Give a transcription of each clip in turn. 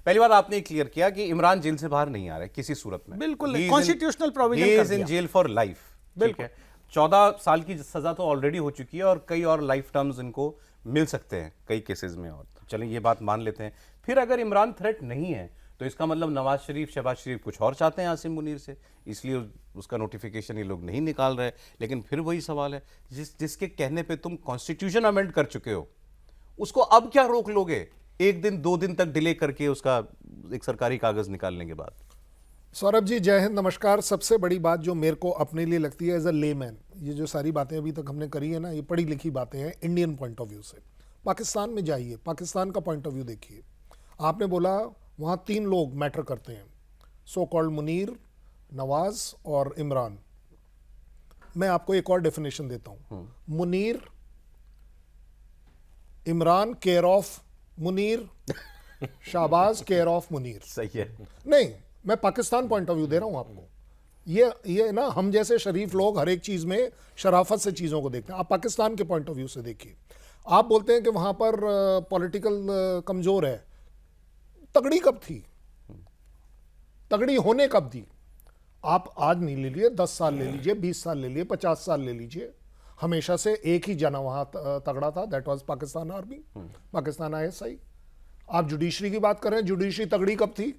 पहली बात आपने क्लियर किया कि इमरान जेल से बाहर नहीं आ रहे किसी सूरत में, बिल्कुल कॉन्स्टिट्यूशनल प्रोविजन कर दिया। इन जेल फॉर लाइफ, बिल्कुल 14 साल की सजा तो ऑलरेडी हो चुकी है और कई और लाइफ टर्म्स इनको मिल सकते हैं कई केसेस में। और चलें ये बात मान लेते हैं। फिर अगर इमरान थ्रेट नहीं है तो इसका मतलब नवाज शरीफ, शहबाज शरीफ कुछ और चाहते हैं आसिम मुनीर से, इसलिए उसका नोटिफिकेशन ये लोग नहीं निकाल रहे। लेकिन फिर वही सवाल है, जिसके कहने पे तुम कॉन्स्टिट्यूशन अमेंड कर चुके हो, उसको अब क्या रोक लोगे 1 दिन 2 दिन तक डिले करके उसका एक सरकारी कागज निकालने के बाद? सौरभ जी जय हिंद, नमस्कार। सबसे बड़ी बात जो मेरे को अपने लिए लगती है एज अ लेमैन, ये जो सारी बातें अभी तक हमने करी है ना, ये पढ़ी लिखी बातें हैं इंडियन पॉइंट ऑफ व्यू से। पाकिस्तान में जाइए, पाकिस्तान का पॉइंट ऑफ व्यू देखिए। आपने बोला वहाँ 3 लोग मैटर करते हैं, सो कॉल्ड मुनीर, नवाज और इमरान। मैं आपको एक और डेफिनेशन देता हूँ। Munir, Imran care of Munir, Shahbaz care of Munir. सही है। नहीं, मैं पाकिस्तान पॉइंट ऑफ व्यू दे रहा हूं आपको। ये ना, हम जैसे शरीफ लोग हर एक चीज में शराफत से चीजों को देखते हैं। आप पाकिस्तान के पॉइंट ऑफ व्यू से देखिए। आप बोलते हैं कि वहां पर पॉलिटिकल कमजोर है। तगड़ी कब थी? तगड़ी होने कब थी? आप आज नहीं ले लीजिए, 10 साल ले लीजिए, 20 साल ले लीजिए, 50 साल ले लीजिए, हमेशा से एक ही जना वहां तगड़ा था, that was Pakistan army, Pakistan ISI। आप जुडिशरी की बात कर रहे हैं, जुडिशरी तगड़ी कब थी?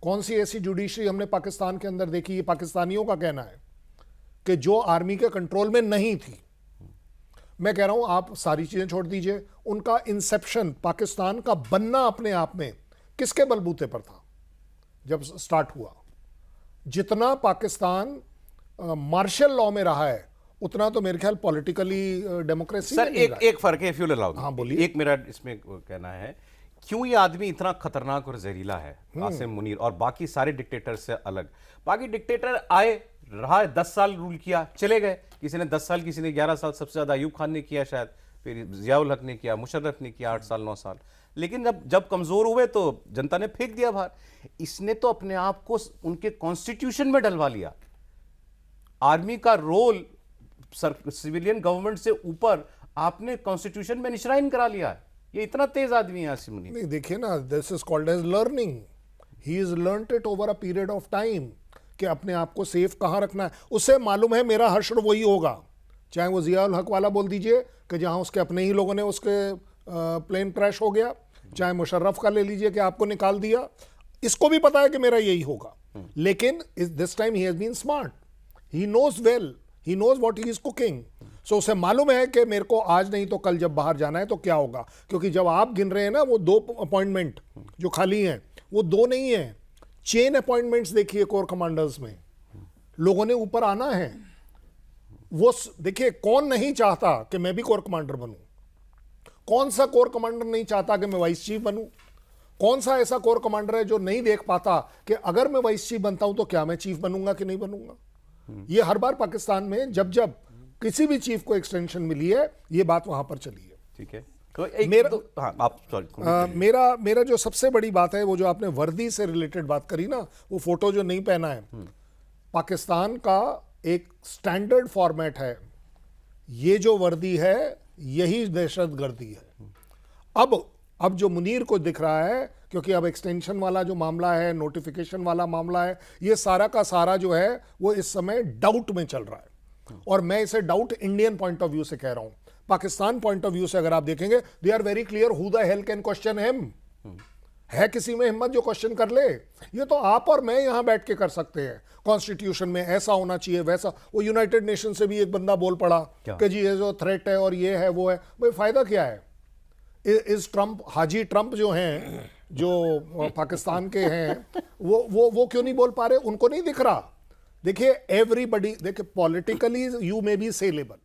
कौन सी ऐसी जुडिशरी हमने पाकिस्तान के अंदर देखी? ये पाकिस्तानियों का कहना है कि जो आर्मी के कंट्रोल में नहीं थी। मैं कह रहा हूं आप सारी चीजें छोड़ दीजिए, उनका इंसेप्शन, पाकिस्तान का बनना अपने आप में किसके बलबूते पर था जब स्टार्ट हुआ? जितना पाकिस्तान मार्शल लॉ में रहा है उतना तो मेरे ख्याल पॉलिटिकली डेमोक्रेसी। सर एक फर्क है, इफ यू अलाउ। हाँ बोलिए। एक मेरा इसमें कहना है, क्यों ये आदमी इतना खतरनाक और जहरीला है आसिम मुनीर और बाकी सारे डिक्टेटर से अलग? बाकी डिक्टेटर आए, रहा 10 साल रूल किया, चले गए। किसी ने 10 साल, किसी ने 11 साल, सबसे ज्यादा अयूब खान ने किया शायद, फिर जियाउल हक ने किया, मुशर्रफ ने किया 8 साल 9 साल। लेकिन जब कमजोर हुए तो जनता ने फेंक दिया बाहर। इसने तो अपने आप को उनके कॉन्स्टिट्यूशन में डलवा लिया। आर्मी का रोल सिविलियन गवर्नमेंट से ऊपर आपने कॉन्स्टिट्यूशन में निश्राइन करा लिया है। ये इतना तेज आदमी है आसिम मुनीर। नहीं, देखिए ना, this is called as learning. He is learned it over a period of time कि अपने आप को सेफ कहाँ रखना है। उसे मालूम है मेरा हश्र वही होगा, चाहे वो जियाउल हक वाला बोल दीजिए कि जहाँ उसके अपने ही लोगों ने उसके प्लेन क्रैश हो गया, चाहे मुशर्रफ का ले लीजिए कि आपको निकाल दिया। इसको भी पता है कि मेरा यही होगा। लेकिन this time he has been smart, he knows well, he knows what he is cooking. So उसे मालूम है कि मेरे को आज नहीं तो कल जब बाहर जाना है तो क्या होगा। क्योंकि जब आप गिन रहे हैं ना वो 2 अपॉइंटमेंट जो खाली हैं, वो 2 नहीं है, चेन अपॉइंटमेंट्स देखिए कोर कमांडर्स में। लोगों ने ऊपर आना है। वो देखिए, कौन नहीं चाहता कि मैं भी कोर कमांडर बनूं? कौन सा कोर कमांडर नहीं चाहता कि मैं वाइस चीफ बनूं? कौन सा ऐसा कोर कमांडर है जो नहीं देख पाता कि अगर मैं वाइस चीफ बनता हूं तो क्या मैं चीफ बनूंगा कि नहीं बनूंगा? ये हर बार पाकिस्तान में जब जब किसी भी चीफ को एक्सटेंशन मिली है, ये बात वहां पर चली है। ठीक है। तो मेरा जो सबसे बड़ी बात है, वो जो आपने वर्दी से रिलेटेड बात करी ना, वो फोटो जो नहीं पहना है, पाकिस्तान का एक स्टैंडर्ड फॉर्मेट है। ये जो वर्दी है यही दहशतगर्दी है। अब जो मुनीर को दिख रहा है, क्योंकि अब एक्सटेंशन वाला जो मामला है, नोटिफिकेशन वाला मामला है, ये सारा का सारा जो है वो इस समय डाउट में चल रहा है। और मैं इसे doubt Indian point of view से कह रहा हूं। पाकिस्तान पॉइंट ऑफ व्यू से अगर आप देखेंगे, they are very clear who the hell can question him. है किसी में हिम्मत जो क्वेश्चन कर ले? ये तो आप और मैं यहां बैठ के कर सकते हैं। कॉन्स्टिट्यूशन में ऐसा होना चाहिए, वैसा। वो यूनाइटेड नेशन से भी एक बंदा बोल पड़ा कि जी ये जो थ्रेट है और ये है वो है। भाई फायदा क्या है? इस ट्रंप, हाजी ट्रंप जो हैं, जो पाकिस्तान के हैं, वो क्यों नहीं बोल पा रहे? उनको नहीं दिख रहा। देखिए एवरीबडी, देखिए politically you may be saleable,